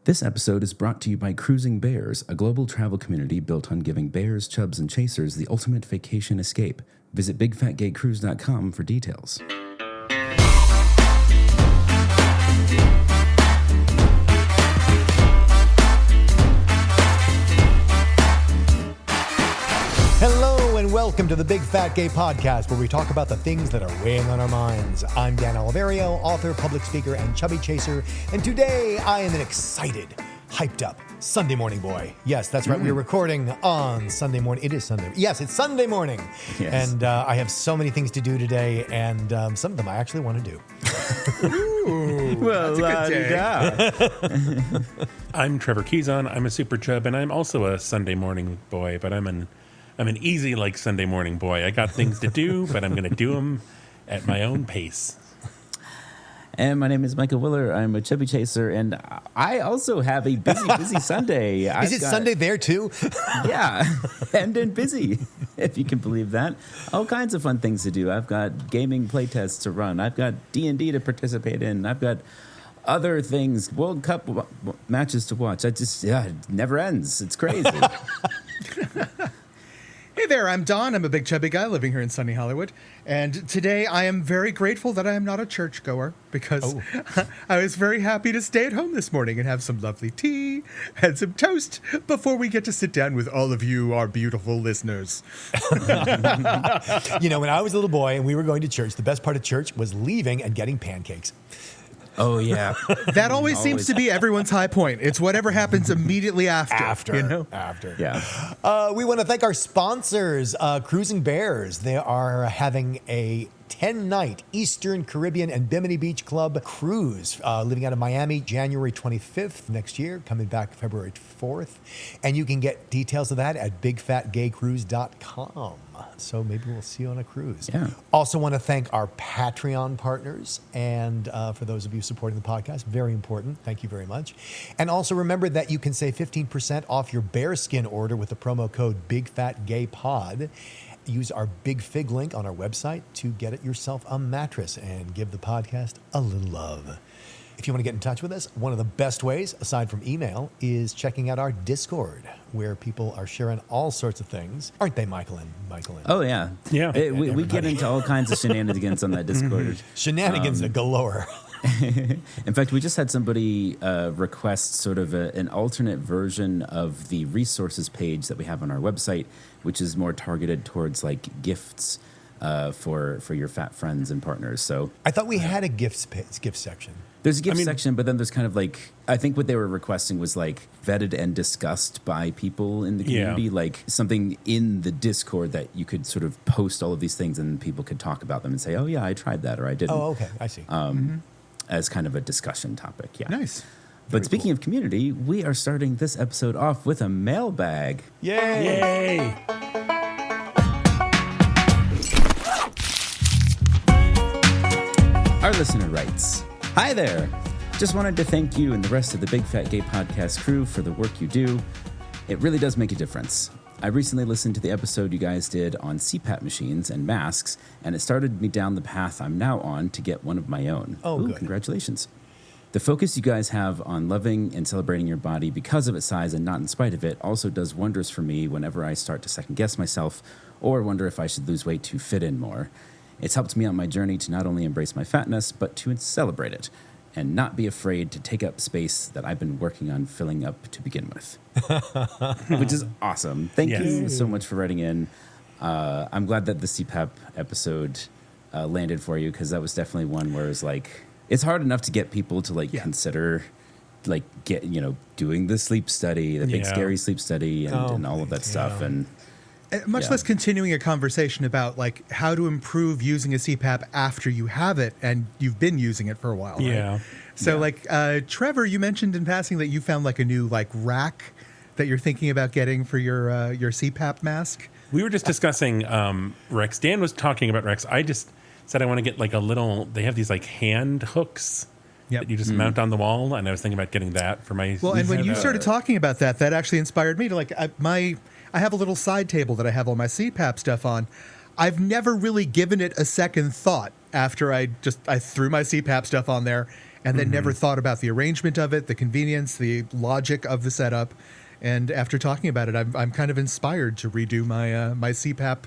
This episode is brought to you by Cruising Bears, a global travel community built on giving bears, chubs, and chasers the ultimate vacation escape. Visit bigfatgaycruise.com for details. Hello and welcome to the Big Fat Gay Podcast, where we talk about the things that are weighing on our minds. I'm Dan Oliverio, author, public speaker, and chubby chaser, and today I am an excited, hyped up Sunday morning boy. Yes, that's right. We're recording on Sunday morning. It is Sunday. Yes, it's Sunday morning. Yes. And I have so many things to do today, and some of them I actually want to do. Ooh, well, that's a good day. I'm Trevor Keyson. I'm a super chub, and I'm also a Sunday morning boy, but I'm an easy like Sunday morning boy. I got things to do, but I'm going to do them at my own pace. And my name is Michael Willer. I'm a chubby chaser, and I also have a busy Sunday. Is it Sunday there too? Yeah, and busy, if you can believe that. All kinds of fun things to do. I've got gaming playtests to run. I've got D&D to participate in. I've got other things, World Cup matches to watch. It never ends. It's crazy. Hey there, I'm Don. I'm a big chubby guy living here in sunny Hollywood. And today I am very grateful that I am not a churchgoer because I was very happy to stay at home this morning and have some lovely tea and some toast before we get to sit down with all of you, our beautiful listeners. You know, when I was a little boy and we were going to church, the best part of church was leaving and getting pancakes. Oh, yeah. That always seems to be everyone's high point. It's whatever happens immediately after. You know? After. Yeah. We want to thank our sponsors, Cruising Bears. They are having a 10-night Eastern Caribbean and Bimini Beach Club cruise, leaving out of Miami January 25th next year, coming back February 4th. And you can get details of that at bigfatgaycruise.com. So maybe we'll see you on a cruise. Yeah. Also want to thank our Patreon partners. And for those of you supporting the podcast, very important. Thank you very much. And also remember that you can save 15% off your bearskin order with the promo code BigFatGayPod. Use our Big Fig link on our website to get it yourself a mattress and give the podcast a little love. If you want to get in touch with us, one of the best ways, aside from email, is checking out our Discord, where people are sharing all sorts of things. Aren't they, Michael and? Oh, yeah. Yeah. We get into all kinds of shenanigans on that Discord. Shenanigans galore. In fact, we just had somebody request sort of an alternate version of the resources page that we have on our website, which is more targeted towards like gifts for your fat friends and partners. So I thought we had a gift section. There's a gift section, but then there's kind of like, I think what they were requesting was like vetted and discussed by people in the community, like something in the Discord that you could sort of post all of these things and people could talk about them and say, oh yeah, I tried that or I didn't. Oh, okay. I see. As kind of a discussion topic. Yeah. Nice. But speaking of community, we are starting this episode off with a mailbag. Yay! Our listener writes, "Hi there. Just wanted to thank you and the rest of the Big Fat Gay Podcast crew for the work you do. It really does make a difference. I recently listened to the episode you guys did on CPAP machines and masks, and it started me down the path I'm now on to get one of my own. Oh, good. Congratulations. The focus you guys have on loving and celebrating your body because of its size and not in spite of it also does wonders for me whenever I start to second guess myself or wonder if I should lose weight to fit in more. It's helped me on my journey to not only embrace my fatness, but to celebrate it and not be afraid to take up space that I've been working on filling up to begin with." Which is awesome. Thank you so much for writing in. I'm glad that the CPAP episode landed for you, because that was definitely one where it's like, it's hard enough to get people to consider doing the sleep study, the big scary sleep study and all of that stuff. And much less continuing a conversation about like how to improve using a CPAP after you have it and you've been using it for a while. Right? So Trevor, you mentioned in passing that you found like a new like rack that you're thinking about getting for your CPAP mask. We were just discussing Rex. Dan was talking about Rex. I just said I want to get like a little, they have these like hand hooks that you just mount on the wall. And I was thinking about getting that for my... Well, and when you started talking about that, that actually inspired me to like, I have a little side table that I have all my CPAP stuff on. I've never really given it a second thought after I threw my CPAP stuff on there and then never thought about the arrangement of it, the convenience, the logic of the setup. And after talking about it, I'm kind of inspired to redo my CPAP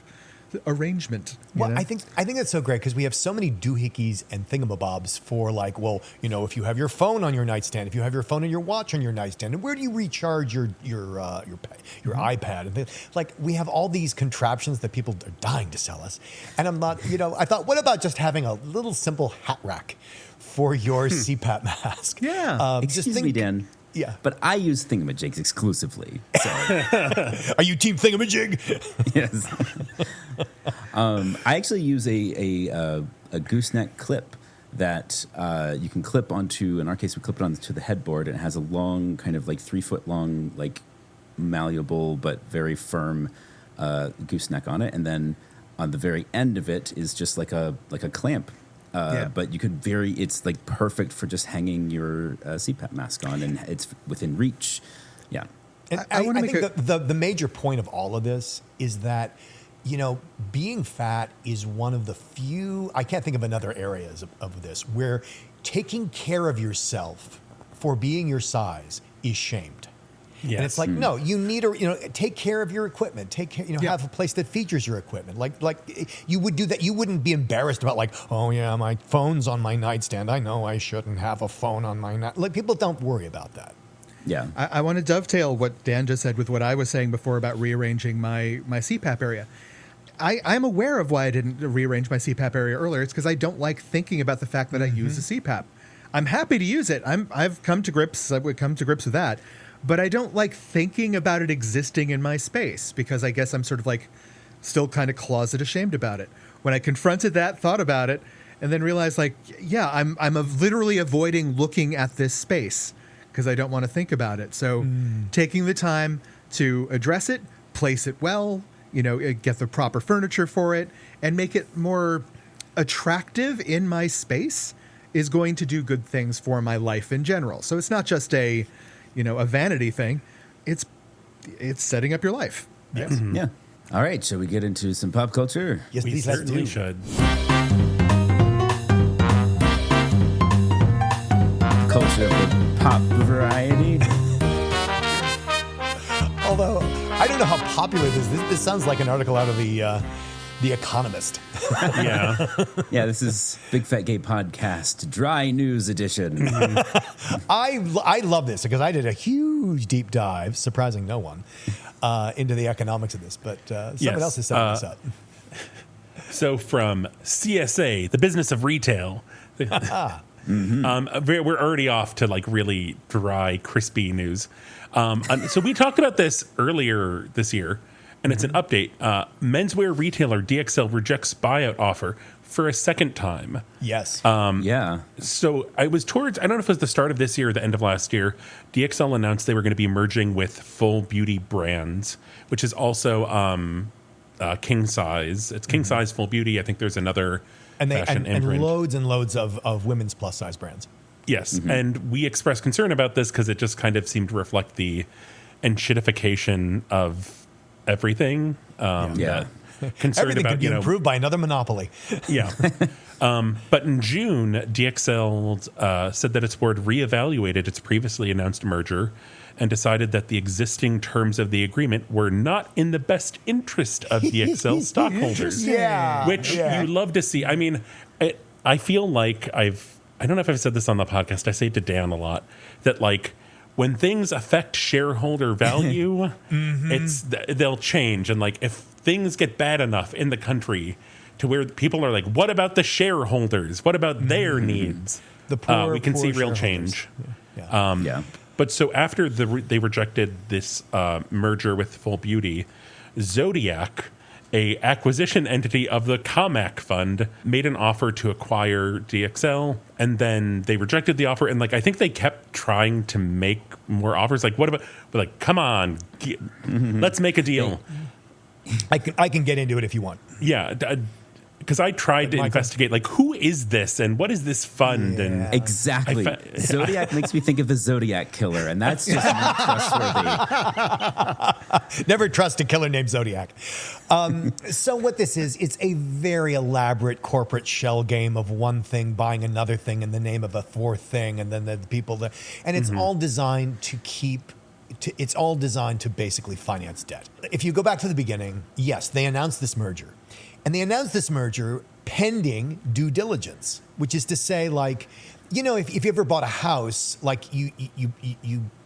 arrangement. Well, I think that's so great because we have so many doohickeys and thingamabobs for like, well, if you have your phone on your nightstand, if you have your phone and your watch on your nightstand, and where do you recharge your iPad? And like, we have all these contraptions that people are dying to sell us, and I'm not. I thought, what about just having a little simple hat rack for your CPAP mask? Yeah. Excuse me, Dan. Yeah. But I use thingamajigs exclusively. So. Are you team thingamajig? Yes. I actually use a gooseneck clip that you can clip onto, in our case, we clip it onto the headboard, and it has a long, kind of like 3 foot long, like malleable but very firm gooseneck on it. And then on the very end of it is just like a clamp. But you could it's like perfect for just hanging your CPAP mask on, and it's within reach. Yeah. And I think the major point of all of this is that, being fat is one of the few, I can't think of another areas of this, where taking care of yourself for being your size is shamed. Yes. And it's like, no, you need to, take care of your equipment. Take care, have a place that features your equipment. Like you would do that. You wouldn't be embarrassed about like, oh yeah, my phone's on my nightstand. I know I shouldn't have a phone on my nightstand. Like, people don't worry about that. Yeah. I want to dovetail what Dan just said with what I was saying before about rearranging my CPAP area. I'm aware of why I didn't rearrange my CPAP area earlier. It's because I don't like thinking about the fact that I use a CPAP. I'm happy to use it. I would come to grips with that. But I don't like thinking about it existing in my space because I guess I'm sort of like still kind of closet ashamed about it. When I confronted that, thought about it, and then realized like, yeah, I'm literally avoiding looking at this space because I don't want to think about it. So taking the time to address it, place it well, get the proper furniture for it, and make it more attractive in my space is going to do good things for my life in general. So it's not just a vanity thing. It's setting up your life. Yes. Mm-hmm. Yeah. All right. Shall we get into some pop culture? Yes, We please, let's certainly do. should. Culture of the pop variety. Although I don't know how popular this is. This sounds like an article out of the Economist. Yeah. Yeah, this is Big Fat Gay Podcast, Dry News Edition. I love this because I did a huge deep dive, surprising no one, into the economics of this. But someone else is setting this up. So from CSA, the business of retail. We're already off to like really dry, crispy news. So we talked about this earlier this year, and it's an update. Menswear retailer DXL rejects buyout offer for a second time. Yes. Yeah. So I don't know if it was the start of this year or the end of last year, DXL announced they were going to be merging with Full Beauty Brands, which is also King Size. It's King Size, Full Beauty. I think there's another fashion imprint. And loads of women's plus size brands. Yes, and we expressed concern about this because it just kind of seemed to reflect the enshittification of everything. Yeah. Concerned Everything about, could be improved by another monopoly. Yeah. But in June, DXL said that its board reevaluated its previously announced merger and decided that the existing terms of the agreement were not in the best interest of DXL stockholders. Yeah. Which you love to see. I mean, I feel like I don't know if I've said this on the podcast. I say it to Dan a lot, that like when things affect shareholder value, they'll change. And like if things get bad enough in the country to where people are like, what about the shareholders? What about their needs? The poor, we can poor see real shareholders. change. Yeah. But so after they rejected this merger with Full Beauty, Zodiac, a acquisition entity of the Comac Fund, made an offer to acquire DXL, and then they rejected the offer. And like I think they kept trying to make more offers. Like what about? We're like, come on, let's make a deal. I can get into it if you want. Yeah. because I tried to investigate, like, who is this and what is this fund? And Exactly. Zodiac makes me think of the Zodiac Killer, and that's just not trustworthy. Never trust a killer named Zodiac. So what this is, it's a very elaborate corporate shell game of one thing buying another thing in the name of a fourth thing, and then the people that, and it's all designed to it's all designed to basically finance debt. If you go back to the beginning, yes, they announced this merger. And they announced this merger pending due diligence, which is to say, like, you know, if you ever bought a house, like you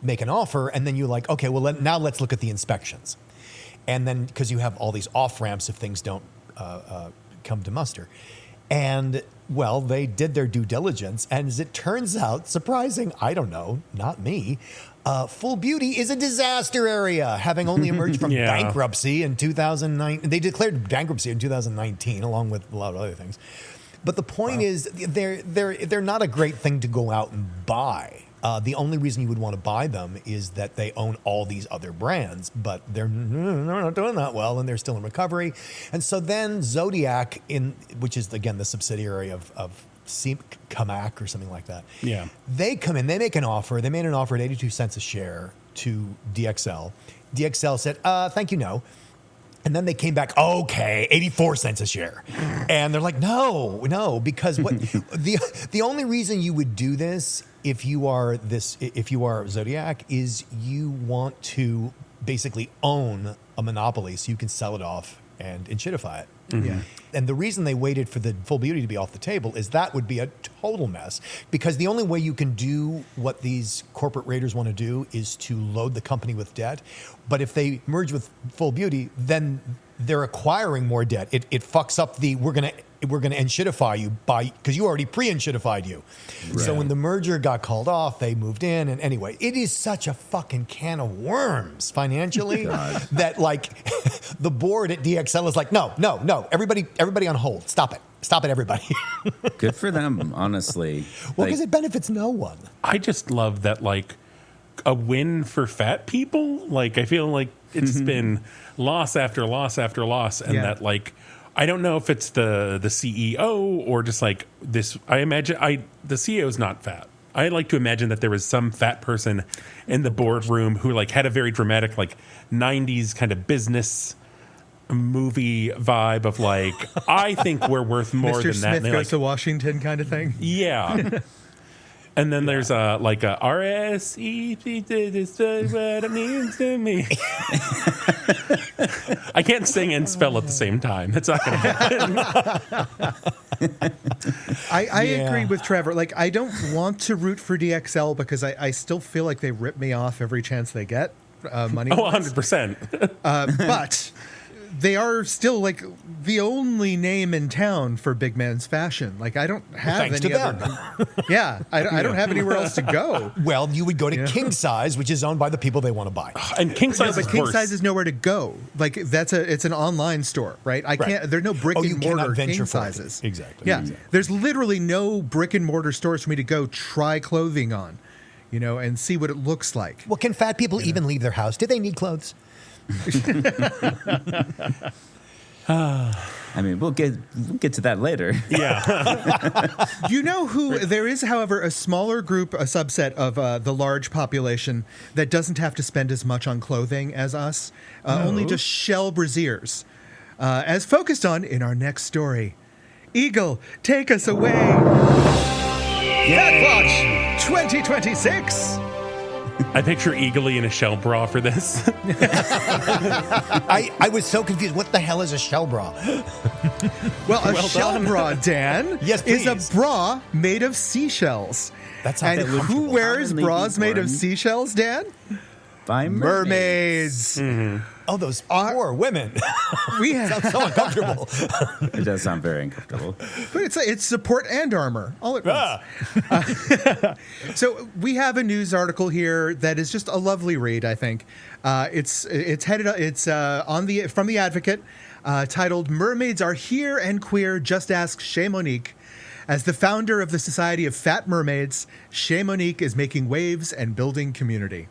make an offer and then you're like, okay, well, now let's look at the inspections. And then because you have all these off ramps if things don't come to muster. And, well, they did their due diligence. And as it turns out, surprising, I don't know, not me, Full Beauty is a disaster area, having only emerged from bankruptcy in 2009. They declared bankruptcy in 2019, along with a lot of other things. But the point is, they're not a great thing to go out and buy. The only reason you would want to buy them is that they own all these other brands, but they're not doing that well, and they're still in recovery. And so then Zodiac, which is, again, the subsidiary of Kamak or something like that. Yeah. They come in, they make an offer. They made an offer at 82 cents a share to DXL. DXL said, thank you, no. And then they came back, okay, 84 cents a share. And they're like, no, because what the only reason you would do this if you are Zodiac is you want to basically own a monopoly so you can sell it off and shitify it. Mm-hmm. Yeah. And the reason they waited for the Full Beauty to be off the table is that would be a total mess, because the only way you can do what these corporate raiders want to do is to load the company with debt. But if they merge with Full Beauty, then they're acquiring more debt. It fucks up the we're gonna enshitify you because you already pre-enshitified you. Right. So when the merger got called off, they moved in. And anyway, it is such a fucking can of worms financially that, like, the board at DXL is like, no, everybody on hold. Stop it, everybody. Good for them, honestly. Well, because it benefits no one. I just love that, like, a win for fat people. Like, I feel like it's been loss after loss after loss, and that, like, I don't know if it's the CEO or just like this. I imagine the CEO is not fat. I like to imagine that there was some fat person in the boardroom who, like, had a very dramatic, like, 90s kind of business movie vibe of, like, I think we're worth more Mr. than Smith that. And goes like, to Washington kind of thing. Yeah. And then there's a RSE, this is what it means to me. I can't sing and spell at the same time. That's not going to happen. I agree with Trevor. Like, I don't want to root for DXL because I still feel like they rip me off every chance they get. Money. 100%. But they are still, like, the only name in town for big man's fashion. Like, I don't have any other. Yeah, I don't have anywhere else to go. Well, you would go to King Size, which is owned by the people they want to buy. And King Size is King worse. Size is nowhere to go. Like, it's an online store, right? I can't. There's no brick and mortar King Sizes. Exactly. Yeah, there's literally no brick and mortar stores for me to go try clothing on, and see what it looks like. Well, can fat people even leave their house? Do they need clothes? I mean, we'll get to that later. Yeah. You know who there is, however, a smaller group, a subset of the large population that doesn't have to spend as much on clothing as us. Only just shell brassiers, as focused on in our next story. Eagle, take us away. Fat Watch 2026. I picture Eagly in a shell bra for this. I was so confused. What the hell is a shell bra? Well, a shell bra, Dan, Yes, is please. a bra made of seashells. That's not and that who comfortable. wears Commonly bras made of worn. seashells, Dan? By Mermaids. Oh, those poor women. We have, Sounds so uncomfortable. It does sound very uncomfortable. but it's support and armor all at once. So we have a news article here that is just a lovely read. I think it's from the Advocate, titled "Mermaids Are Here and Queer. Just Ask Chez Monique." As the founder of the Society of Fat Mermaids, Chez Monique is making waves and building community.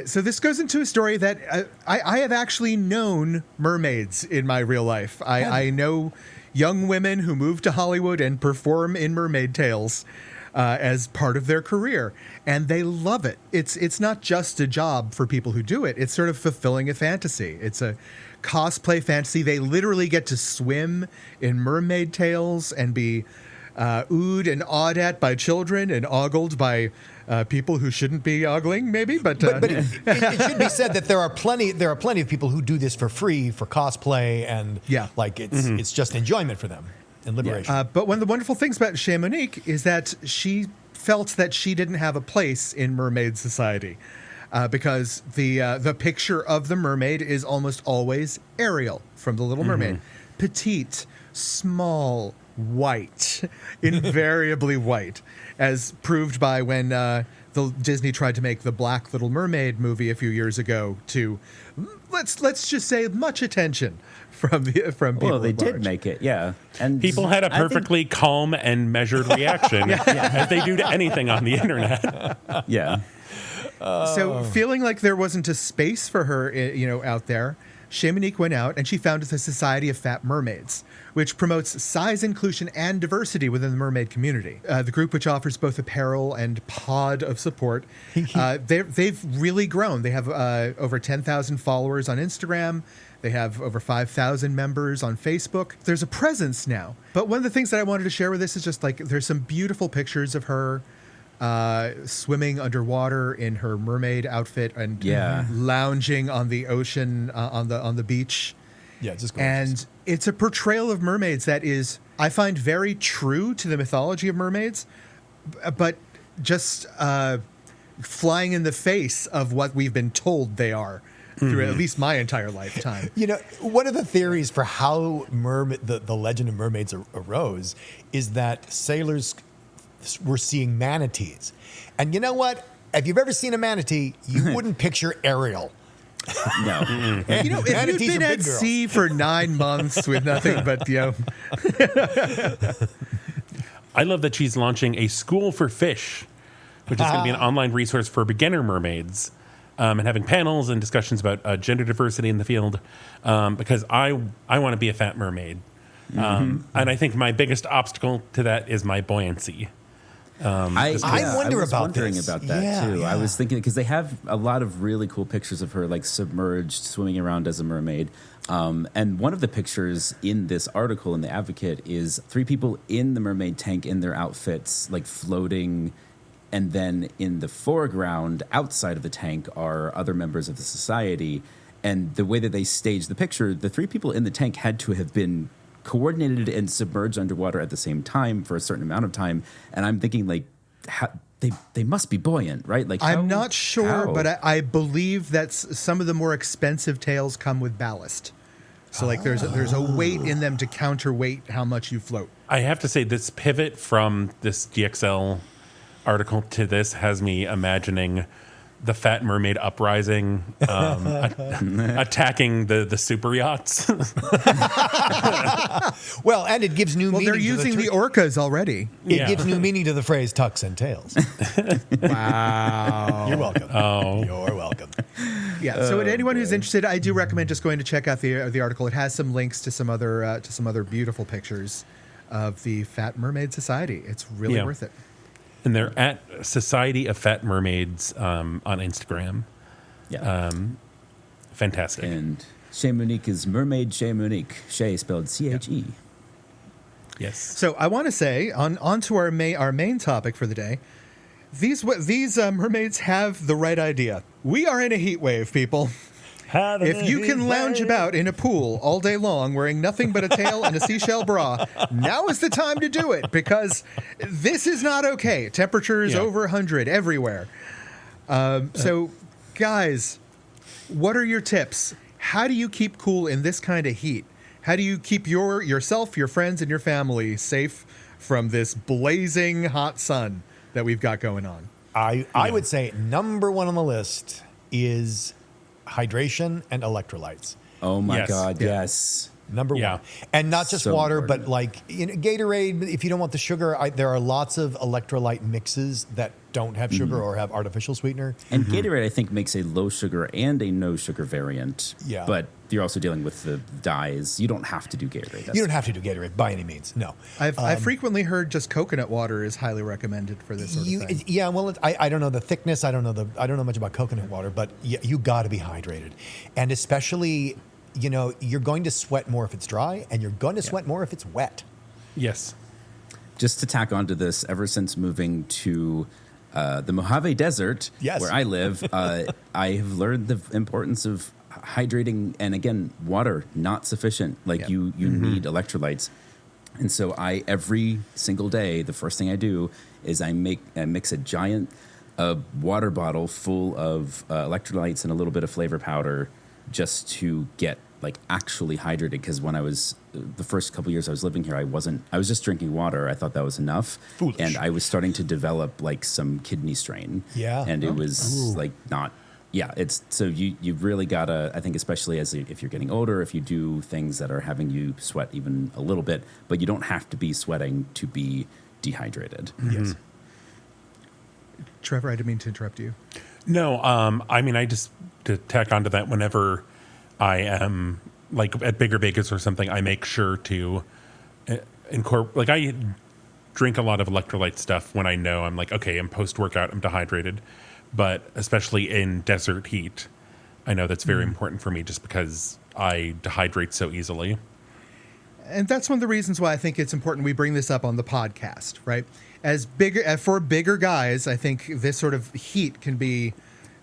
So this goes into a story that I have actually known mermaids in my real life. I know, young women who move to Hollywood and perform in mermaid tails as part of their career, and they love it. It's not just a job for people who do it. It's sort of fulfilling a fantasy. It's a cosplay fantasy. They literally get to swim in mermaid tails and be oohed and awed at by children and ogled by people who shouldn't be ogling, maybe. But it should be said that there are plenty of people who do this for free for cosplay, and it's just enjoyment for them and liberation. But one of the wonderful things about Chez Monique is that she felt that she didn't have a place in mermaid society. Because the picture of the mermaid is almost always Ariel from The Little Mermaid. Petite, small, white, invariably white, as proved by when Disney tried to make the Black Little Mermaid movie a few years ago to, let's just say, much attention from people. Well, they at did large. make it, yeah. And People had a perfectly calm and measured reaction, as they do to anything on the internet. Yeah. So feeling like there wasn't a space for her, out there, Chez Monique went out and she founded the Society of Fat Mermaids, which promotes size inclusion and diversity within the mermaid community. The group, which offers both apparel and pod of support, they've really grown. They have over 10,000 followers on Instagram. They have over 5,000 members on Facebook. There's a presence now. But one of the things that I wanted to share with this is just like there's some beautiful pictures of her swimming underwater in her mermaid outfit and lounging on the ocean on the beach. Yeah, just gorgeous. And it's a portrayal of mermaids that is, I find, very true to the mythology of mermaids, but just flying in the face of what we've been told they are through at least my entire lifetime. One of the theories for how the legend of mermaids arose is that sailors were seeing manatees. And you know what? If you've ever seen a manatee, you wouldn't picture Ariel. No. If you've been at sea for 9 months with nothing but, I love that she's launching a school for fish, which is going to be an online resource for beginner mermaids, and having panels and discussions about gender diversity in the field, because I want to be a fat mermaid. And I think my biggest obstacle to that is my buoyancy. I was wondering about that too. I was thinking because they have a lot of really cool pictures of her like submerged, swimming around as a mermaid. And one of the pictures in this article in The Advocate is 3 people in the mermaid tank in their outfits, like floating. And then in the foreground, outside of the tank, are other members of the society. And the way that they staged the picture, the 3 people in the tank had to have been coordinated and submerged underwater at the same time for a certain amount of time. And I'm thinking, like, they must be buoyant, right? Like, I'm not sure, but I believe that some of the more expensive tails come with ballast. So, like, there's a weight in them to counterweight how much you float. I have to say, this pivot from this DXL article to this has me imagining the Fat Mermaid uprising, attacking the super yachts. Well, and it gives new meaning. They're using the orcas already. It gives new meaning to the phrase tucks and tails. Wow. You're welcome. Oh. You're welcome. Yeah. So, anyone who's interested, I do recommend just going to check out the article. It has some links to some other beautiful pictures of the Fat Mermaid Society. It's really worth it. And they're at Society of Fat Mermaids on Instagram. Yeah. Fantastic. And Chez Monique is Mermaid Chez Monique. Chez spelled C-H-E. Yes. So I want to say on to our main topic for the day. These mermaids have the right idea. We are in a heat wave, people. If you can lounge about in a pool all day long wearing nothing but a tail and a seashell bra, now is the time to do it, because this is not okay. Temperatures over 100 everywhere. So, guys, what are your tips? How do you keep cool in this kind of heat? How do you keep yourself, your friends, and your family safe from this blazing hot sun that we've got going on? I would say number 1 on the list is hydration and electrolytes. Oh my God, yes. Number 1. And not just water, important. but like Gatorade, if you don't want the sugar, there are lots of electrolyte mixes that don't have sugar or have artificial sweetener. And Gatorade, I think, makes a low sugar and a no sugar variant. Yeah. But you're also dealing with the dyes. You don't have to do Gatorade. You don't have to do Gatorade by any means. No. I've frequently heard just coconut water is highly recommended for this sort of thing. Yeah, well, I don't know the thickness. I don't know much about coconut water, but you got to be hydrated, and especially, you're going to sweat more if it's dry, and you're going to sweat more if it's wet. Yes. Just to tack onto this, ever since moving to the Mojave Desert, where I live, I have learned the importance of hydrating, and again, water not sufficient. Like you need electrolytes. And so every single day, the first thing I do is I mix a giant water bottle full of electrolytes and a little bit of flavor powder just to get actually hydrated. Because when I was the first couple years I was living here, I was just drinking water. I thought that was enough. Foolish. And I was starting to develop some kidney strain. Yeah. And it was not. Yeah, it's so you really gotta, I think, especially if you're getting older, if you do things that are having you sweat even a little bit, but you don't have to be sweating to be dehydrated. Yes. Trevor, I didn't mean to interrupt you. No, I just, to tack onto that, whenever I am at Bigger Bakers or something, I make sure to incorporate, I drink a lot of electrolyte stuff when I know I'm okay, I'm post-workout, I'm dehydrated. But especially in desert heat, I know that's very important for me just because I dehydrate so easily. And that's one of the reasons why I think it's important we bring this up on the podcast, right? For bigger guys, I think this sort of heat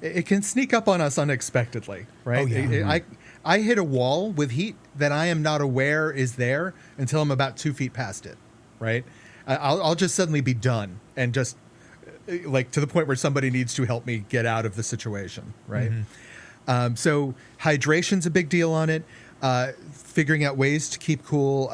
it can sneak up on us unexpectedly, right? Oh, yeah. I hit a wall with heat that I am not aware is there until I'm about 2 feet past it, right? I'll just suddenly be done and just to the point where somebody needs to help me get out of the situation, right? So hydration's a big deal on it. Figuring out ways to keep cool.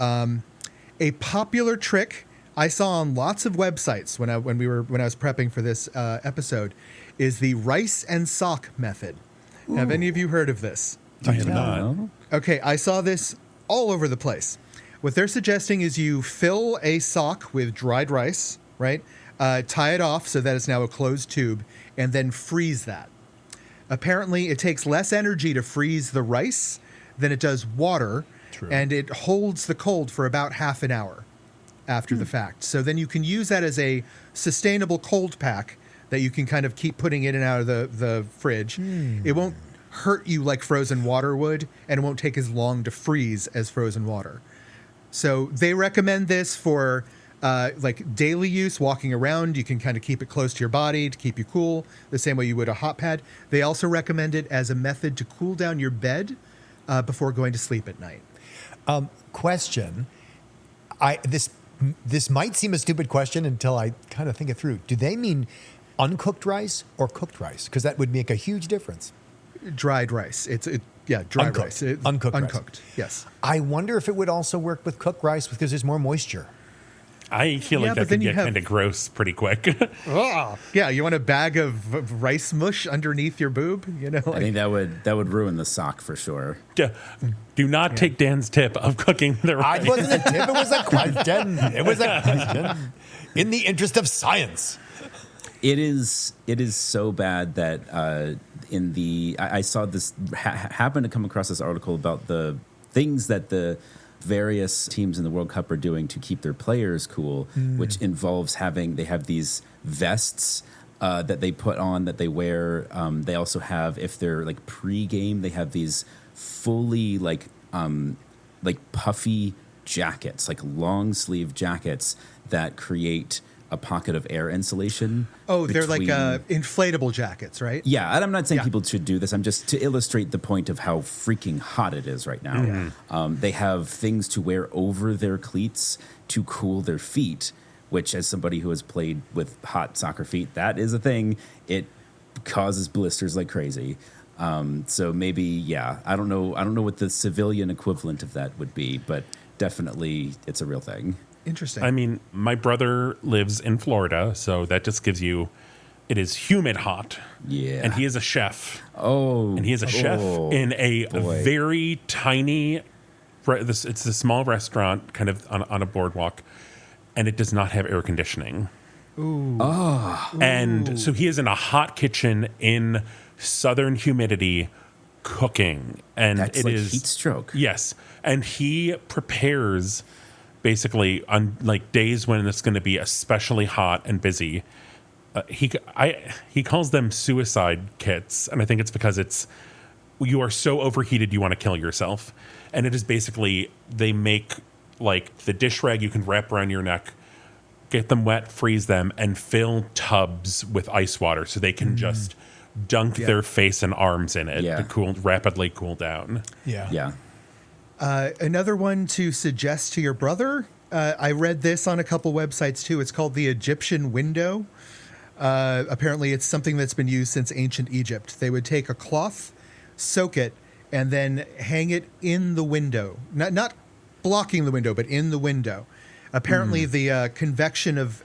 A popular trick I saw on lots of websites when I was prepping for this episode is the rice and sock method. Ooh. Have any of you heard of this? I have not. Okay, I saw this all over the place. What they're suggesting is you fill a sock with dried rice, right? Tie it off so that it's now a closed tube, and then freeze that. Apparently, it takes less energy to freeze the rice than it does water, and it holds the cold for about half an hour after the fact. So then you can use that as a sustainable cold pack that you can kind of keep putting in and out of the fridge. It won't hurt you like frozen water would, and it won't take as long to freeze as frozen water. So they recommend this for daily use, walking around. You can kind of keep it close to your body to keep you cool, the same way you would a hot pad. They also recommend it as a method to cool down your bed before going to sleep at night. Question. This might seem a stupid question until I kind of think it through. Do they mean uncooked rice or cooked rice? Because that would make a huge difference. Dried rice. Dry uncooked. rice. Uncooked rice. Yes. I wonder if it would also work with cooked rice because there's more moisture. I feel like that could get kind of gross pretty quick. Yeah, you want a bag of rice mush underneath your boob? I think that would ruin the sock for sure. Do not take Dan's tip of cooking the rice. It wasn't a tip. It was a question. It was a question. In the interest of science. It is so bad that I saw this happened to come across this article about the things that the various teams in the World Cup are doing to keep their players cool, which involves they have these vests that they put on, that they wear. They also have, if they're pre-game, they have these fully puffy jackets, long sleeve jackets that create a pocket of air insulation. Oh, they're inflatable jackets, right? Yeah, and I'm not saying people should do this. I'm just to illustrate the point of how freaking hot it is right now. They have things to wear over their cleats to cool their feet, which, as somebody who has played with hot soccer feet, that is a thing. It causes blisters like crazy. So maybe, I don't know what the civilian equivalent of that would be, but definitely it's a real thing. Interesting. I mean, my brother lives in Florida, so that just gives you, it is humid hot. Yeah. And he is a chef. Oh. And he is a chef in a very tiny, it's a small restaurant kind of on a boardwalk, and it does not have air conditioning. And so he is in a hot kitchen in southern humidity cooking. And That's it like is heat stroke. Yes. And he prepares basically on like days when it's going to be especially hot and busy. He calls them suicide kits. And I think it's because you are so overheated you want to kill yourself. And it is basically, they make like the dish rag you can wrap around your neck, get them wet, freeze them, and fill tubs with ice water so they can just dunk their face and arms in it to rapidly cool down. Yeah. Another one to suggest to your brother. I read this on a couple websites too. It's called the Egyptian window. Apparently, it's something that's been used since ancient Egypt. They would take a cloth, soak it, and then hang it in the window. Not blocking the window, but in the window. Apparently, the convection of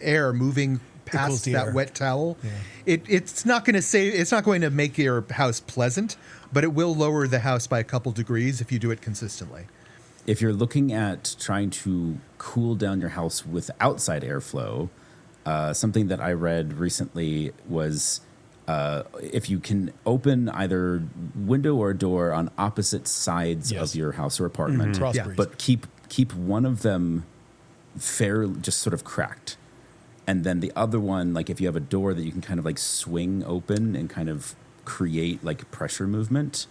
air moving past that wet towel, it's not going to make your house pleasant, but it will lower the house by a couple degrees if you do it consistently. If you're looking at trying to cool down your house with outside airflow, something that I read recently was if you can open either window or door on opposite sides of your house or apartment, but keep one of them just sort of cracked. And then the other one, like if you have a door that you can kind of like swing open and kind of create like pressure movement,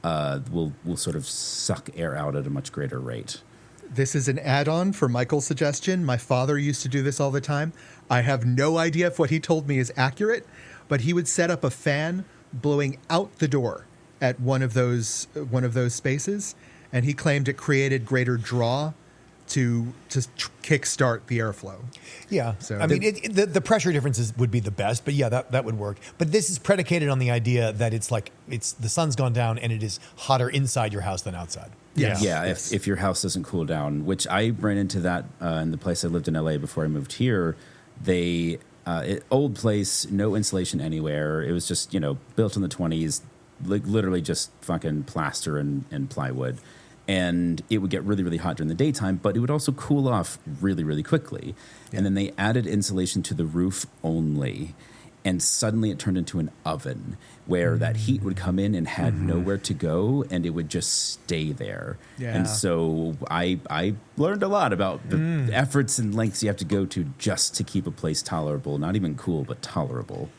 will sort of suck air out at a much greater rate. This is an add-on for Michael's suggestion. My father used to do this all the time. I have no idea if what he told me is accurate, but he would set up a fan blowing out the door at one of those spaces, and he claimed it created greater draw to kickstart the airflow. Yeah, so I mean, the pressure differences would be the best, but yeah, that would work. But this is predicated on the idea that it's the sun's gone down and it is hotter inside your house than outside. Yes. Yeah, if your house doesn't cool down, which I ran into that in the place I lived in LA before I moved here. Old place, no insulation anywhere. It was just, built in the 20s, like literally just fucking plaster and plywood. And it would get really, really hot during the daytime, but it would also cool off really, really quickly. Yeah. And then they added insulation to the roof only. And suddenly it turned into an oven where that heat would come in and had nowhere to go, and it would just stay there. Yeah. And so I learned a lot about the efforts and lengths you have to go to just to keep a place tolerable. Not even cool, but tolerable.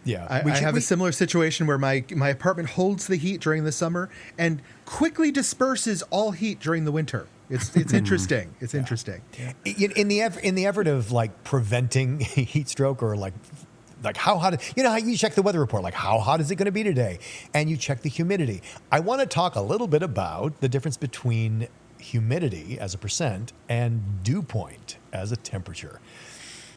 Yeah, I have a similar situation where my apartment holds the heat during the summer and quickly disperses all heat during the winter. It's interesting. It's interesting. In the effort of like preventing heat stroke or like how hot, how you check the weather report, like how hot is it going to be today, and you check the humidity. I want to talk a little bit about the difference between humidity as a percent and dew point as a temperature.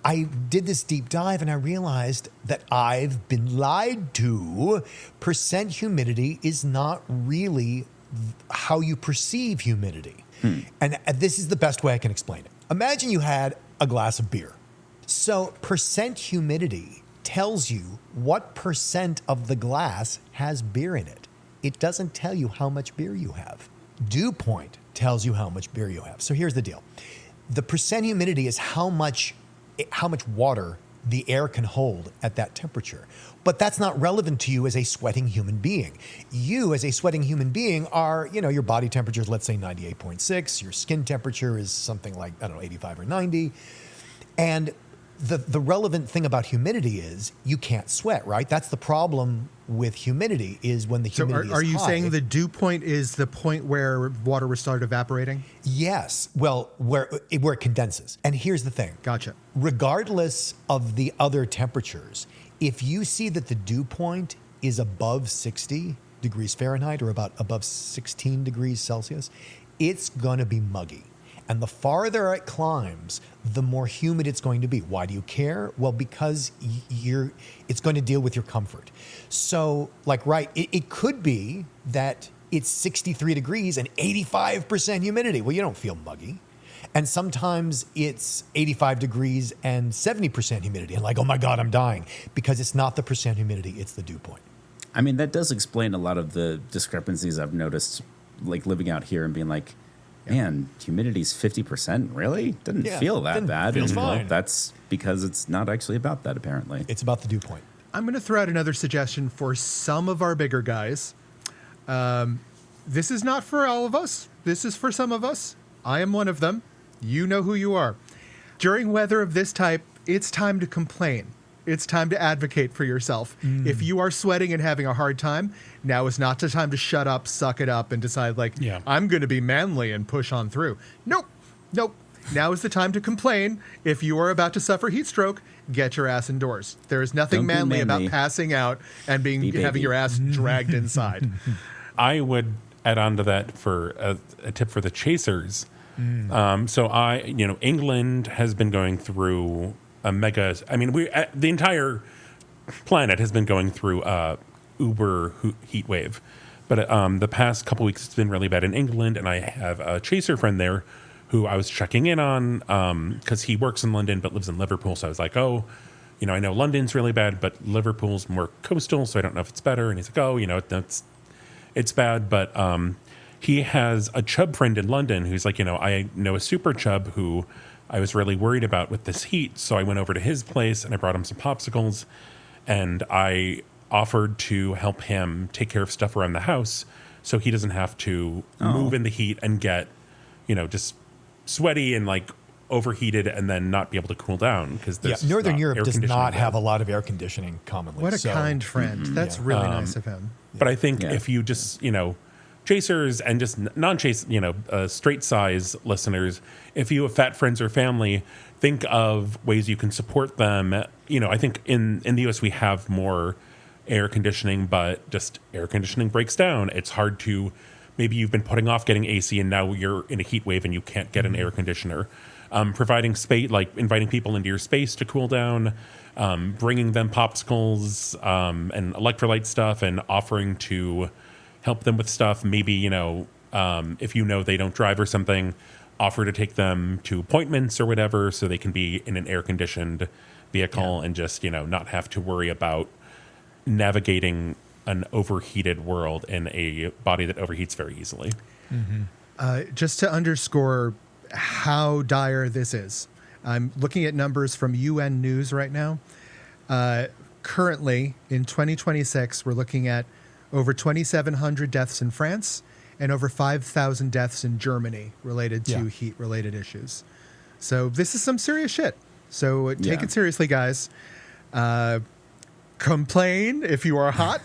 I did this deep dive and I realized that I've been lied to. Percent humidity is not really how you perceive humidity. And this is the best way I can explain it. Imagine you had a glass of beer. So percent humidity tells you what percent of the glass has beer in it. It doesn't tell you how much beer you have. Dew point tells you how much beer you have. So here's the deal. The percent humidity is how much water the air can hold at that temperature. But that's not relevant to you as a sweating human being. You as a sweating human being are, your body temperature is, let's say 98.6. Your skin temperature is something like, 85 or 90. And the relevant thing about humidity is you can't sweat, right? That's the problem with humidity is when the humidity is high. So are you saying the dew point is the point where water will start evaporating? Yes. Well, where it condenses. And here's the thing. Gotcha. Regardless of the other temperatures, if you see that the dew point is above 60 degrees Fahrenheit or about above 16 degrees Celsius, it's going to be muggy. And the farther it climbs, the more humid it's going to be. Why do you care? Well, because it's going to deal with your comfort. So, it could be that it's 63 degrees and 85% humidity. Well, you don't feel muggy. And sometimes it's 85 degrees and 70% humidity. And oh my God, I'm dying. Because it's not the percent humidity, it's the dew point. I mean, that does explain a lot of the discrepancies I've noticed, like living out here and being like, Man, humidity's 50%. Really? Didn't Yeah, feel that didn't bad. feel And fine. that's because it's not actually about that, apparently. It's about the dew point. I'm going to throw out another suggestion for some of our bigger guys. This is not for all of us. This is for some of us. I am one of them. You know who you are. During weather of this type, it's time to complain. It's time to advocate for yourself. If you are sweating and having a hard time, now is not the time to shut up, suck it up, and decide, like, I'm going to be manly and push on through. Nope. Now is the time to complain. If you are about to suffer heat stroke, get your ass indoors. There is nothing Don't be manly about manly. passing out and Be having baby. your ass dragged inside. I would add on to that for a tip for the chasers. So England has been going through a mega. I mean, the entire planet has been going through a uber heat wave, but the past couple weeks it's been really bad in England, and I have a chaser friend there who I was checking in on because he works in London but lives in Liverpool. So I was like, I know London's really bad, but Liverpool's more coastal, so I don't know if it's better. And he's like, it's bad, but he has a chub friend in London who's like, I know a super chub who I was really worried about with this heat. So I went over to his place and I brought him some popsicles, and I offered to help him take care of stuff around the house so he doesn't have to move in the heat and get, just sweaty and like overheated and then not be able to cool down because Northern Europe does not there. have a lot of air conditioning commonly. What a kind friend. That's really nice of him. But I think if you just, chasers and just non-chase, straight size listeners, if you have fat friends or family, think of ways you can support them. I think in the US we have more air conditioning, but just air conditioning breaks down. It's hard to, maybe you've been putting off getting AC and now you're in a heat wave and you can't get an air conditioner. Providing space, like inviting people into your space to cool down, bringing them popsicles and electrolyte stuff, and offering to help them with stuff. Maybe, if they don't drive or something, offer to take them to appointments or whatever so they can be in an air-conditioned vehicle and just, not have to worry about navigating an overheated world in a body that overheats very easily. Just to underscore how dire this is, I'm looking at numbers from UN News right now. Currently, in 2026, we're looking at over 2,700 deaths in France and over 5,000 deaths in Germany related to heat-related issues. So this is some serious shit. So take it seriously, guys. Complain if you are hot.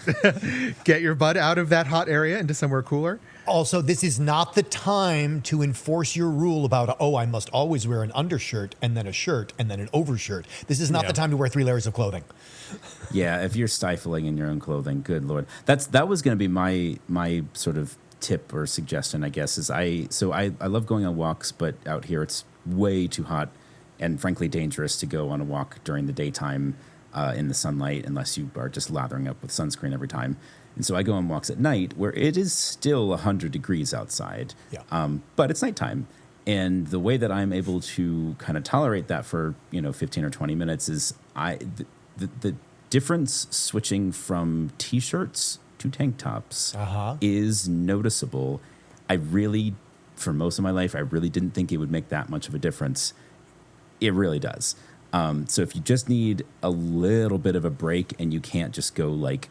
Get your butt out of that hot area into somewhere cooler. Also, this is not the time to enforce your rule about, I must always wear an undershirt and then a shirt and then an overshirt. This is not the time to wear 3 layers of clothing. Yeah, if you're stifling in your own clothing, good Lord. That was going to be my sort of tip or suggestion, I guess, is I love going on walks, but out here it's way too hot and frankly dangerous to go on a walk during the daytime in the sunlight unless you are just lathering up with sunscreen every time. And so I go on walks at night where it is still 100 degrees outside, but it's nighttime. And the way that I'm able to kind of tolerate that for 15 or 20 minutes is the difference switching from T-shirts to tank tops is noticeable. For most of my life, I really didn't think it would make that much of a difference. It really does. So if you just need a little bit of a break and you can't just go like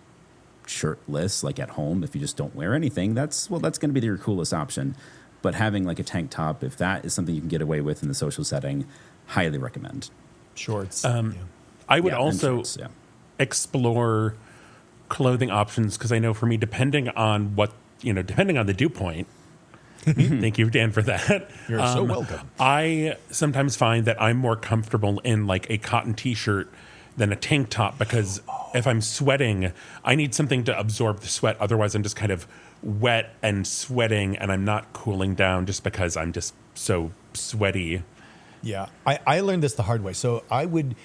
shirtless, like at home, if you just don't wear anything, that's going to be your coolest option. But having like a tank top, if that is something you can get away with in the social setting, highly recommend. Shorts. I would also explore clothing options because I know for me, depending on the dew point. Thank you, Dan, for that. You're so welcome. I sometimes find that I'm more comfortable in like a cotton T-shirt than a tank top because if I'm sweating, I need something to absorb the sweat. Otherwise, I'm just kind of wet and sweating, and I'm not cooling down just because I'm just so sweaty. Yeah, I learned this the hard way. So I would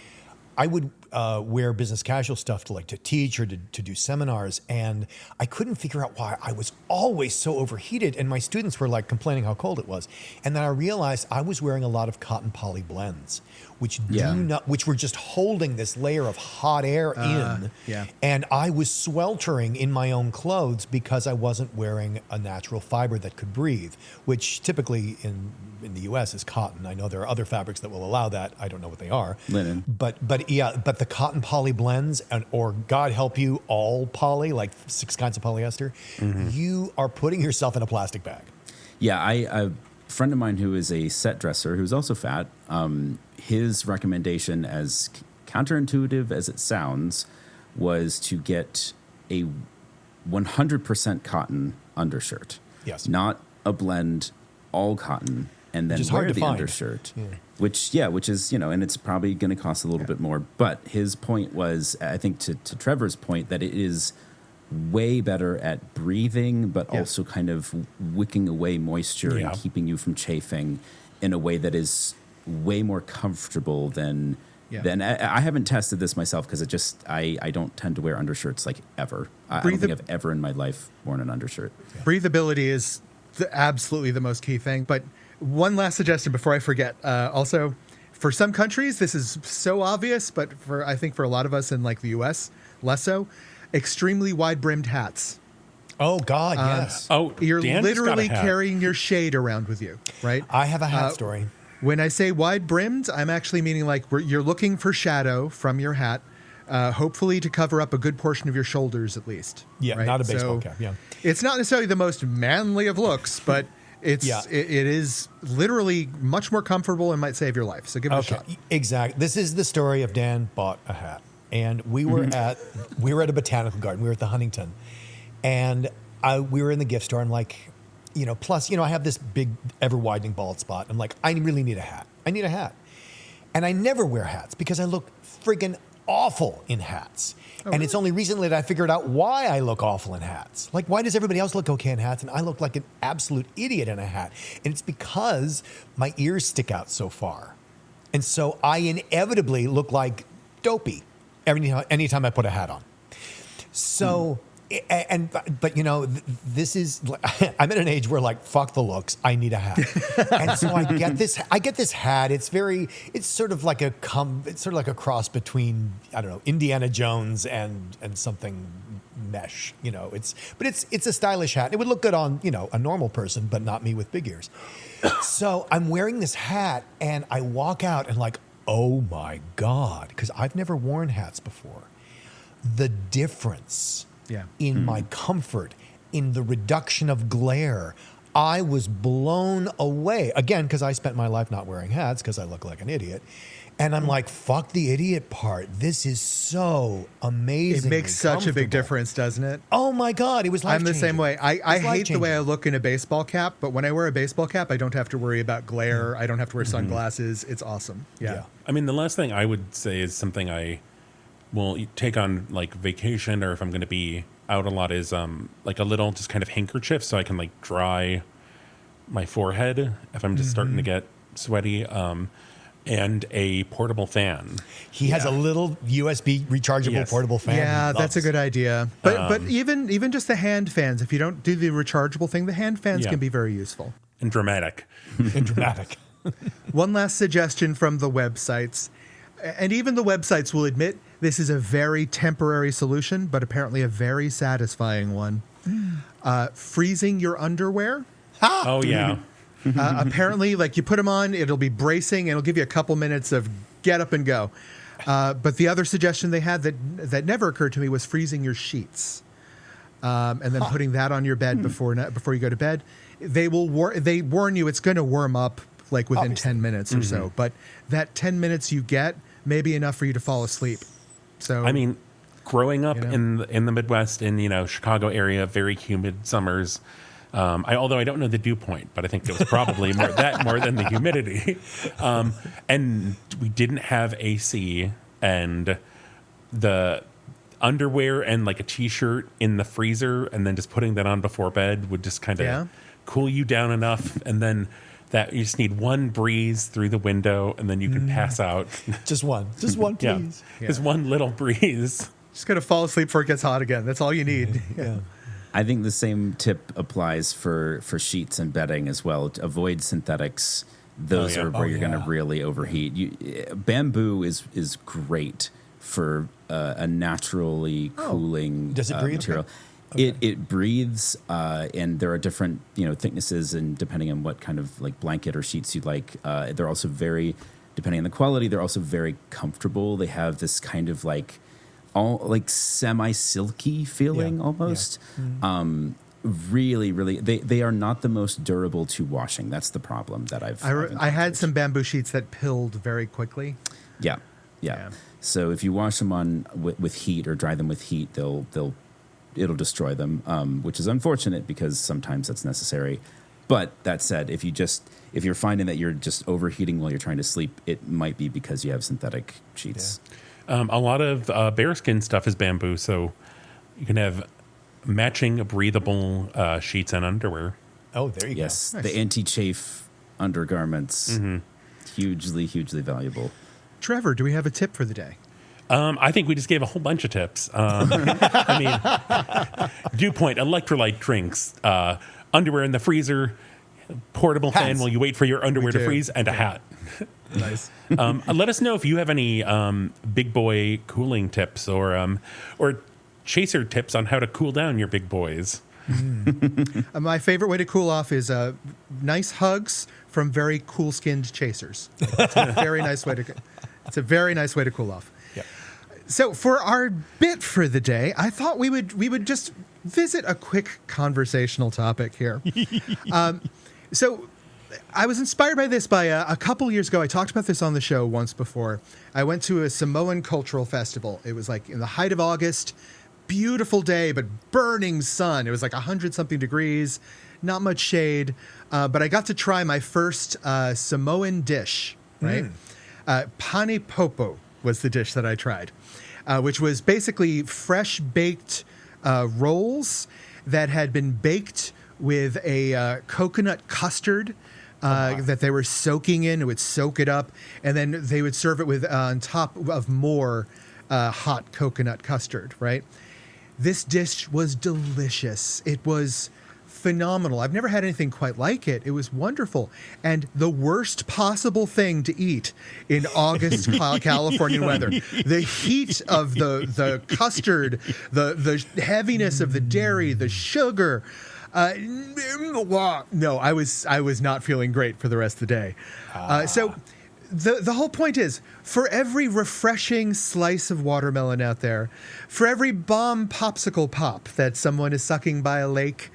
wear business casual stuff to teach or to do seminars, and I couldn't figure out why I was always so overheated, and my students were like complaining how cold it was. And then I realized I was wearing a lot of cotton poly blends, which Yeah. which were just holding this layer of hot air in. Yeah. And I was sweltering in my own clothes because I wasn't wearing a natural fiber that could breathe, which typically in the U.S. is cotton. I know there are other fabrics that will allow that. I don't know what they are. Linen. But the cotton poly blends, or God help you, all poly, like 6 kinds of polyester, you are putting yourself in a plastic bag. Yeah, a friend of mine who is a set dresser who's also fat, his recommendation, as counterintuitive as it sounds, was to get a 100% cotton undershirt. Yes. Not a blend, all cotton, and then Which is wear hard to the find. undershirt. Yeah. Which is, and it's probably going to cost a little bit more. But his point was, I think to Trevor's point, that it is way better at breathing, but also kind of wicking away moisture and keeping you from chafing in a way that is way more comfortable than I haven't tested this myself because I don't tend to wear undershirts like ever. I don't think I've ever in my life worn an undershirt. Breathability is absolutely the most key thing. But one last suggestion before I forget. Also, for some countries, this is so obvious, but I think for a lot of us in like the U.S., less so. Extremely wide-brimmed hats. Oh, God, yes. You're Dan just got a literally hat. carrying your shade around with you, right? I have a hat story. When I say wide-brimmed, I'm actually meaning like you're looking for shadow from your hat, hopefully to cover up a good portion of your shoulders at least. Yeah, right? not a baseball So cap, yeah. It's not necessarily the most manly of looks, but it is literally much more comfortable and might save your life. So give it a shot. Exactly. This is the story of Dan bought a hat. And we were at a botanical garden. We were at the Huntington, and we were in the gift store. I'm like, plus, I have this big, ever widening bald spot. I'm like, I really need a hat. I need a hat, and I never wear hats because I look friggin' awful in hats. And it's only recently that I figured out why I look awful in hats. Like, why does everybody else look okay in hats, and I look like an absolute idiot in a hat? And it's because my ears stick out so far, and so I inevitably look like dopey anytime I put a hat on. So, but this is, I'm at an age where like, fuck the looks, I need a hat. And so I get this hat. It's sort of like a cross between, I don't know, Indiana Jones and something mesh, it's a stylish hat. It would look good on, a normal person, but not me with big ears. So I'm wearing this hat and I walk out and like, oh my God, because I've never worn hats before. The difference in my comfort, in the reduction of glare, I was blown away. Again, because I spent my life not wearing hats because I look like an idiot. And I'm like, fuck the idiot part. This is so amazing. It makes such a big difference, doesn't it? Oh my God, it was life-changing. I'm the same way. I hate the way I life-changing. look in a baseball cap, but when I wear a baseball cap, I don't have to worry about glare. I don't have to wear sunglasses. It's awesome. Yeah. I mean, the last thing I would say is something I will take on like vacation, or if I'm going to be out a lot, is like a little just kind of handkerchief so I can like dry my forehead if I'm just starting to get sweaty. And a portable fan. He has a little USB rechargeable portable fan. Yeah, that's a good idea. But even just the hand fans, if you don't do the rechargeable thing, the hand fans can be very useful. And dramatic. And dramatic. One last suggestion from the websites. And even the websites will admit this is a very temporary solution, but apparently a very satisfying one. Freezing your underwear. Oh, yeah. Apparently, like you put them on, it'll be bracing, and it'll give you a couple minutes of get up and go. But the other suggestion they had that never occurred to me was freezing your sheets, and then putting that on your bed before you go to bed. They warn you it's going to warm up like within Obviously. 10 minutes or so, but that 10 minutes you get may be enough for you to fall asleep. So I mean, growing up in the Midwest, in Chicago area, very humid summers. Although I don't know the dew point, but I think it was probably more than the humidity. And we didn't have AC, and the underwear and like a t-shirt in the freezer, and then just putting that on before bed would just kind of cool you down enough, and then that you just need one breeze through the window, and then you can pass out. Just one, please. Just one little breeze. just got to fall asleep before it gets hot again. That's all you need. Yeah. I think the same tip applies for sheets and bedding as well. Avoid synthetics. those Oh, yeah. are where you're going yeah. to really overheat. Bamboo is great for a naturally cooling Does it breathe? material. Okay. It breathes, and there are different thicknesses, and depending on what kind of like blanket or sheets you like, they're also very, depending on the quality, they're also very comfortable. They have this kind of like all like semi-silky feeling almost. Really, really, they are not the most durable to washing. That's the problem that I've I had encountered. some bamboo sheets that pilled very quickly. Yeah. Yeah. So if you wash them on with heat or dry them with heat, it'll destroy them, which is unfortunate because sometimes that's necessary. But that said, if you're finding that you're just overheating while you're trying to sleep, it might be because you have synthetic sheets. A lot of bearskin stuff is bamboo, so you can have matching breathable sheets and underwear. Oh, there you Yes, go. the anti-chafe undergarments, hugely, hugely valuable. Trevor, do we have a tip for the day? I think we just gave a whole bunch of tips. Dew Point electrolyte drinks, underwear in the freezer, portable fan Hats. while you wait for your underwear to do. freeze, and a hat. Nice. Let us know if you have any big boy cooling tips or chaser tips on how to cool down your big boys. My favorite way to cool off is nice hugs from very cool-skinned chasers. It's a very nice way to. It's a very nice way to cool off. Yep. So for our bit for the day, I thought we would just visit a quick conversational topic here. So I was inspired by this by a couple years ago. I talked about this on the show once before. I went to a Samoan cultural festival. It was like in the height of August, beautiful day, but burning sun. It was like 100-something degrees, not much shade. But I got to try my first Samoan dish, right? Pane popo was the dish that I tried, which was basically fresh baked rolls that had been baked with a coconut custard that they were soaking in. It would soak it up, and then they would serve it with on top of more hot coconut custard, right? This dish was delicious. It was phenomenal. I've never had anything quite like it. It was wonderful. And the worst possible thing to eat in August Californian weather. The heat of the custard, the heaviness of the dairy, the sugar. No, I was not feeling great for the rest of the day. So the whole point is, for every refreshing slice of watermelon out there, for every bomb popsicle pop that someone is sucking by a lake,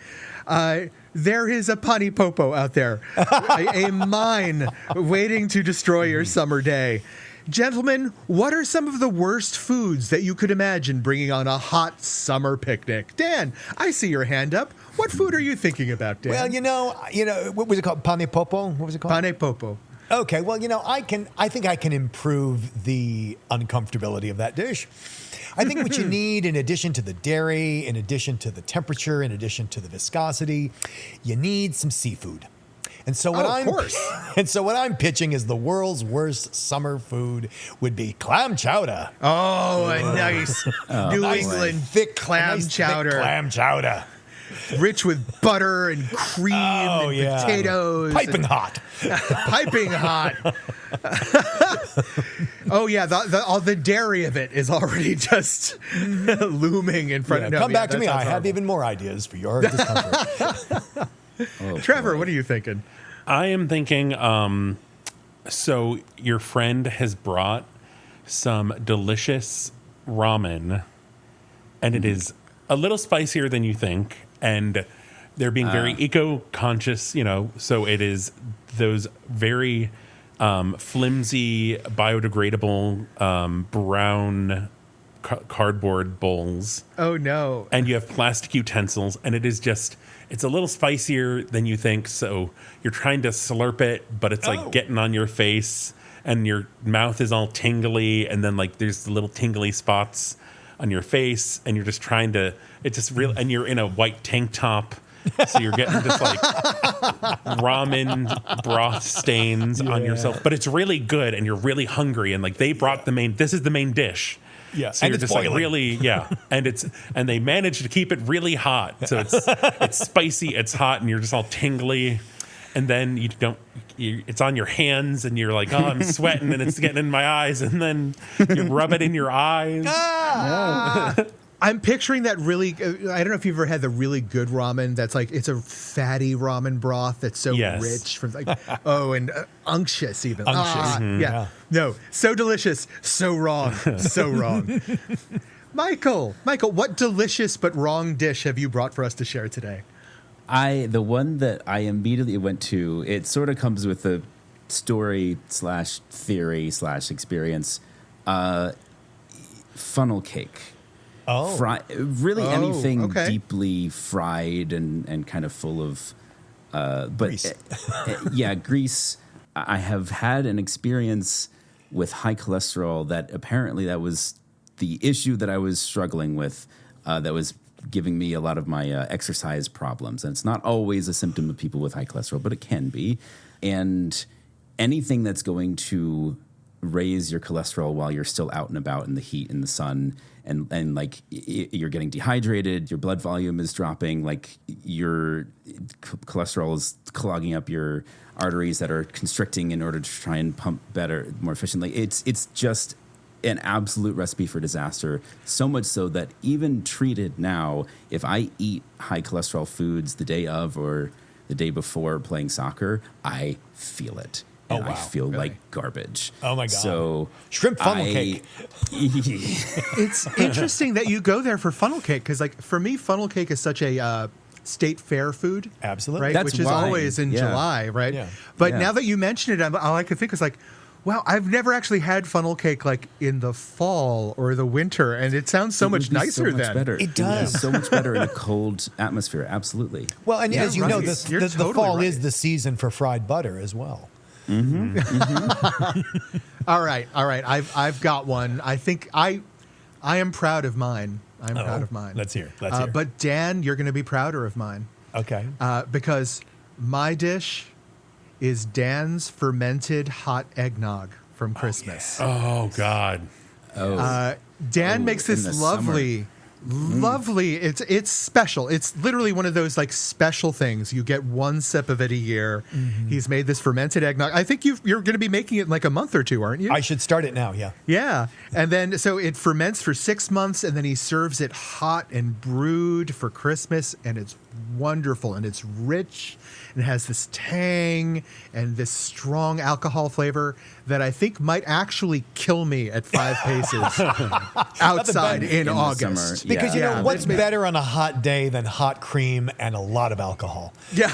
there is a Pani Popo out there, a mine waiting to destroy your summer day. Gentlemen, what are some of the worst foods that you could imagine bringing on a hot summer picnic? Dan, I see your hand up. What food are you thinking about, Dan? Well, what was it called? Pane popo? What was it called? Pane Popo. Okay, well, I think I can improve the uncomfortability of that dish. I think what you need, in addition to the dairy, in addition to the temperature, in addition to the viscosity, you need some seafood. And so what I'm pitching is the world's worst summer food would be clam chowder. Oh, a nice New England thick clam chowder. Thick clam chowder. Rich with butter and cream and potatoes. Piping hot. Piping hot. Oh, yeah. All the dairy of it is already just looming in front of me. Come back to me. I have even more ideas for your discomfort. Trevor, what are you thinking? I am thinking, so your friend has brought some delicious ramen, and it is a little spicier than you think, and they're being very eco-conscious, so it is those very flimsy, biodegradable brown cardboard bowls. Oh, no. And you have plastic utensils, and it's a little spicier than you think, so you're trying to slurp it, but it's like getting on your face, and your mouth is all tingly, and then like there's the little tingly spots on your face, and you're just trying to, it's just real, and you're in a white tank top, so you're getting just like ramen broth stains on yourself, but it's really good, and you're really hungry, and like they brought this is the main dish. Yeah, so and you're it's just boiling. like really, and they managed to keep it really hot. So it's spicy, it's hot, and you're just all tingly. and then it's on your hands, and you're like, oh, I'm sweating, and it's getting in my eyes, and then you rub it in your eyes. I'm picturing that really. I don't know if you've ever had the really good ramen. That's like it's a fatty ramen broth that's so rich, from like and unctuous even. Yeah, no, so delicious, so wrong, so wrong. Michael, what delicious but wrong dish have you brought for us to share today? The one that I immediately went to, it sort of comes with a story / theory / experience. Funnel cake. Anything deeply fried and kind of full of, grease. Grease. I have had an experience with high cholesterol that apparently that was the issue that I was struggling with, that was giving me a lot of my exercise problems. And it's not always a symptom of people with high cholesterol, but it can be. And anything that's going to raise your cholesterol while you're still out and about in the heat in the sun, and like you're getting dehydrated, your blood volume is dropping, like your cholesterol is clogging up your arteries that are constricting in order to try and pump better, more efficiently. It's just an absolute recipe for disaster. So much so that even treated now, if I eat high cholesterol foods the day of or the day before playing soccer, I feel it. And I feel like garbage. Oh my God. So shrimp funnel cake. It's interesting that you go there for funnel cake, because like for me, funnel cake is such a state fair food. Absolutely. Right? That's Which is why. always in July, right? Yeah. But Yeah. now that you mention it, all I could think is like, wow, I've never actually had funnel cake like in the fall or the winter, and it sounds so much nicer so much then. better. It does. So much better in a cold atmosphere. Absolutely. Well, and as you know, You're the totally fall right. is the season for fried butter as well. All right. I've got one. I think I am proud of mine. I'm proud of mine. Let's hear. Let's hear. But Dan, you're going to be prouder of mine. Okay. Because my dish is Dan's fermented hot eggnog from Christmas. Oh God. Dan makes in this the lovely. It's special. It's literally one of those like special things. You get one sip of it a year. He's made this fermented eggnog. I think you're going to be making it in like a month or two, aren't you? I should start it now. Yeah. Yeah. And then so it ferments for 6 months, and then he serves it hot and brewed for Christmas, and it's wonderful, and it's rich, and it has this tang and this strong alcohol flavor that I think might actually kill me at 5 paces outside in the August. summer. Because you Yeah. know what's better on a hot day than hot cream and a lot of alcohol? Yeah.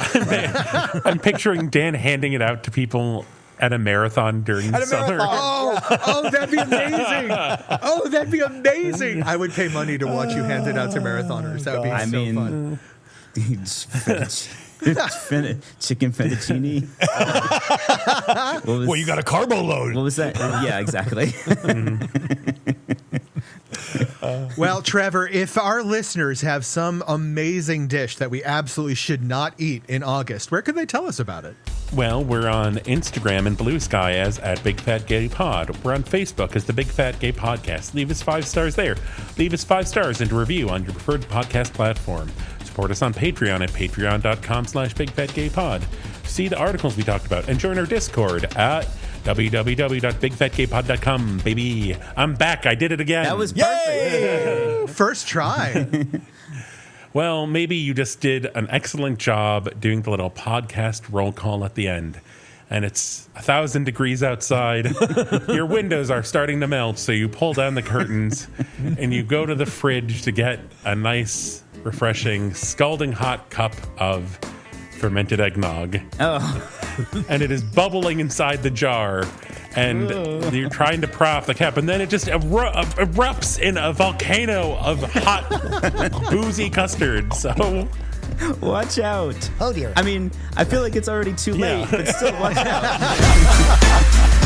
I'm picturing Dan handing it out to people at a marathon during the summer. Oh, that'd be amazing. Oh, that'd be amazing. I would pay money to watch you hand it out to marathoners. That would be fun. Chicken fettuccine. Well, you got a carbo load. What was that? Yeah, exactly. Well, Trevor, if our listeners have some amazing dish that we absolutely should not eat in August, where can they tell us about it? Well, we're on Instagram and Blue Sky as @BigFatGayPod. We're on Facebook as the Big Fat Gay Podcast. Leave us 5 stars there. Leave us 5 stars and a review on your preferred podcast platform. Support us on Patreon at patreon.com/BigFatGayPod. See the articles we talked about and join our Discord at www.bigfatgaypod.com, baby. I'm back. I did it again. That was perfect. First try. Well, maybe you just did an excellent job doing the little podcast roll call at the end. And it's 1,000 degrees outside. Your windows are starting to melt, so you pull down the curtains and you go to the fridge to get a nice, refreshing, scalding hot cup of fermented eggnog. Oh, And it is bubbling inside the jar. And you're trying to pry off the cap, and then it just erupts in a volcano of hot, boozy custard. So watch out. Oh, dear. I mean, I feel like it's already too late, but still watch out.